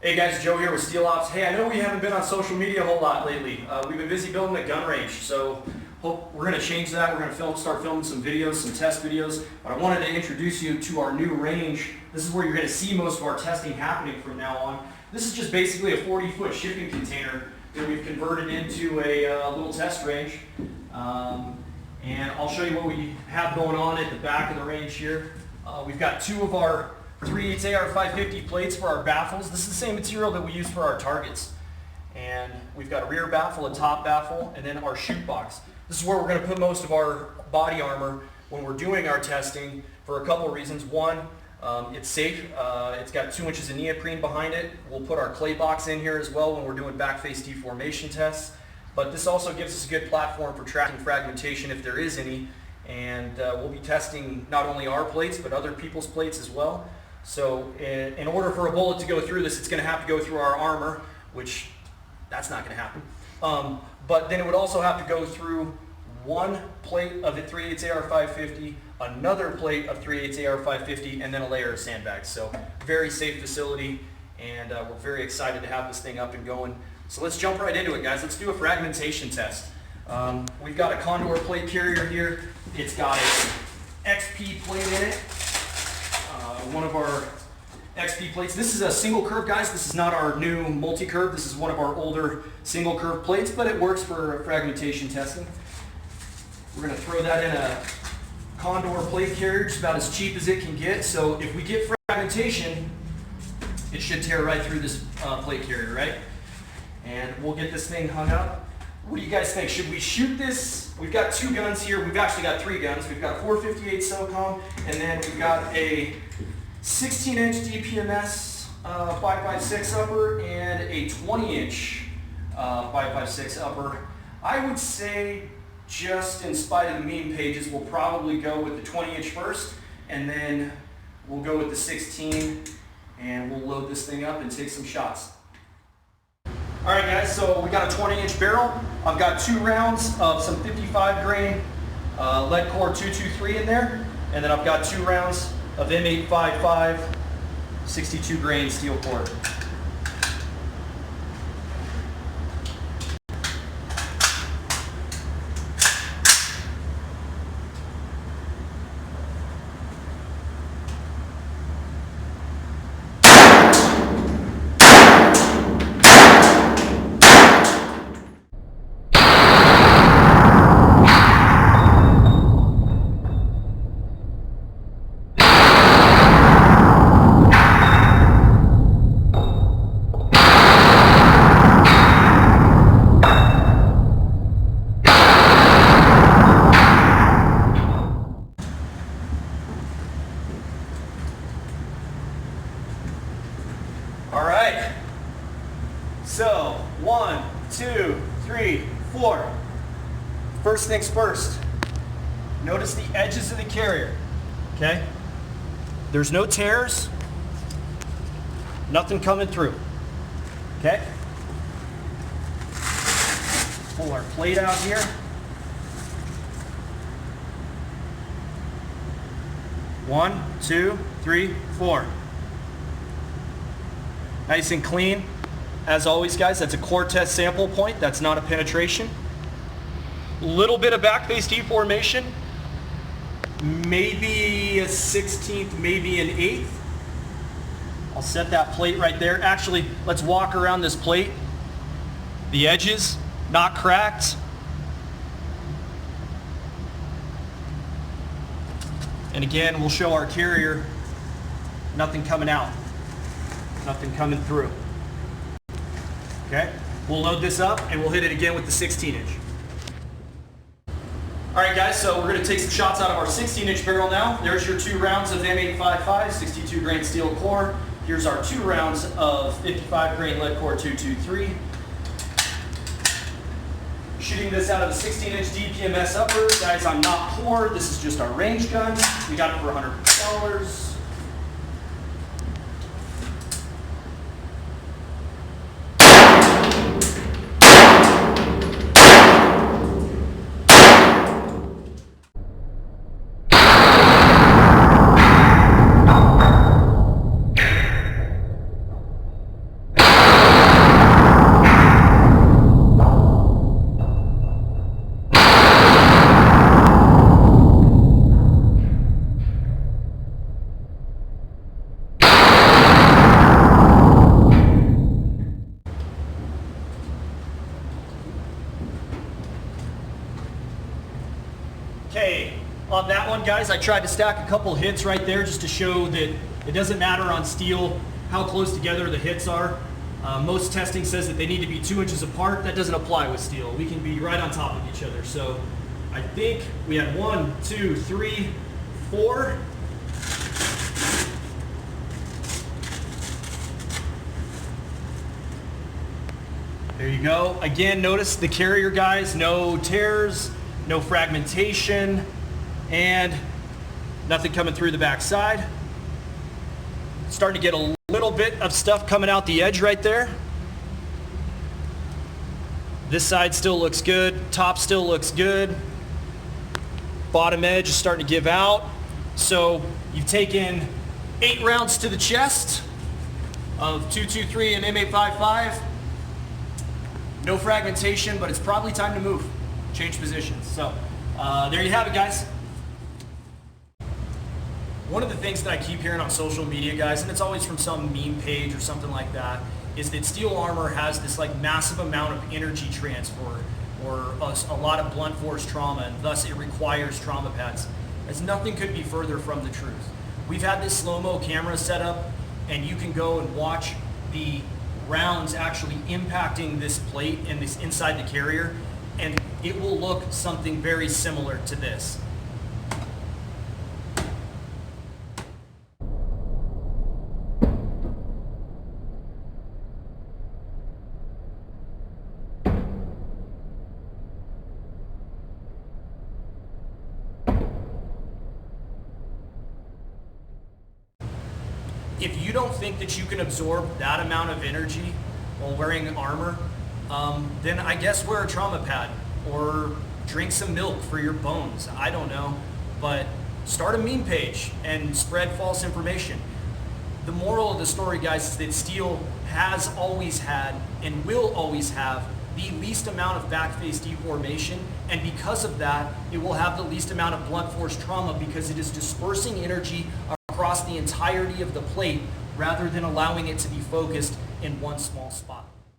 Hey guys, Joe here with Steel Ops. Hey, I know we haven't been on social media a whole lot lately. We've been busy building a gun range, so hope we're going to change that. We're going to start filming some videos, some test videos. But I wanted to introduce you to our new range. This is where you're going to see most of our testing happening from now on. This is just basically a 40-foot shipping container that we've converted into a little test range. And I'll show you what we have going on at the back of the range here. We've got two of our 3/8 AR 550 plates for our baffles. This is the same material that we use for our targets. And we've got a rear baffle, a top baffle, and then our chute box. This is where we're going to put most of our body armor when we're doing our testing for a couple of reasons. One, it's safe. It's got 2 inches of neoprene behind it. We'll put our clay box in here as well when we're doing back face deformation tests. But this also gives us a good platform for tracking fragmentation if there is any. And we'll be testing not only our plates but other people's plates as well. So in order for a bullet to go through this, it's going to have to go through our armor, which that's not going to happen. But then it would also have to go through one plate of the 3/8 AR 550, another plate of 3/8 AR 550, and then a layer of sandbags. So very safe facility, and we're very excited to have this thing up and going. So let's jump right into it, guys. Let's do a fragmentation test. We've got a Condor plate carrier here. It's got a XP plate in it. One of our XP plates. This is a single curve, guys. This is not our new multi-curve. This is one of our older single curve plates, but it works for fragmentation testing. We're going to throw that in a Condor plate carrier, just about as cheap as it can get. So if we get fragmentation, it should tear right through this plate carrier, right? And we'll get this thing hung up. What do you guys think? Should we shoot this? We've got two guns here. We've actually got three guns. We've got a 458 SOCOM, and then we've got a 16-inch DPMS 5.56 upper and a 20-inch 5.56 upper. I would say, just in spite of the meme pages, we'll probably go with the 20-inch first, and then we'll go with the 16, and we'll load this thing up and take some shots. All right, guys, so we got a 20-inch barrel. I've got 2 rounds of some 55 grain lead core 223 in there, and then I've got 2 rounds of M855 62 grain steel core. All right, so 1, 2, 3, 4. First things first, notice the edges of the carrier, okay? There's no tears, nothing coming through, okay? Pull our plate out here. One, two, three, 4. Nice and clean. As always, guys, that's a core test sample point. That's not a penetration. Little bit of back face deformation. Maybe a 16th, maybe an 1/8. I'll set that plate right there. Actually, let's walk around this plate. The edges, not cracked. And again, we'll show our carrier. Nothing coming out. Nothing coming through. Okay, we'll load this up and we'll hit it again with the 16-inch. All right, guys, so we're going to take some shots out of our 16-inch barrel now. There's your 2 rounds of M855 62 grain steel core. Here's our 2 rounds of 55 grain lead core 223. Shooting this out of the 16-inch DPMS upper. Guys, I'm not poor. This is just our range gun. We got it for $100. one, guys, I tried to stack a couple hits right there just to show that it doesn't matter on steel how close together the hits are. Most testing says that they need to be 2 inches apart. That doesn't apply with steel. We can be right on top of each other. So I think we had 1, 2, 3, 4. There you go. Again, notice the carrier, guys, no tears, no fragmentation, and nothing coming through the back side. Starting to get a little bit of stuff coming out the edge right there. This side still looks good. Top still looks good. Bottom edge is starting to give out. So you've taken 8 rounds to the chest of 223 and M855. No fragmentation, but it's probably time to move. Change positions. So there you have it, guys. One of the things that I keep hearing on social media, guys, and it's always from some meme page or something like that, is that steel armor has this like massive amount of energy transfer or a lot of blunt force trauma, and thus it requires trauma pads. As nothing could be further from the truth. We've had this slow-mo camera set up, and you can go and watch the rounds actually impacting this plate and this inside the carrier, and it will look something very similar to this. If you don't think that you can absorb that amount of energy while wearing armor, then I guess wear a trauma pad or drink some milk for your bones. I don't know, but start a meme page and spread false information. The moral of the story, guys, is that steel has always had and will always have the least amount of back face deformation, and because of that, it will have the least amount of blunt force trauma because it is dispersing energy across the entirety of the plate rather than allowing it to be focused in one small spot.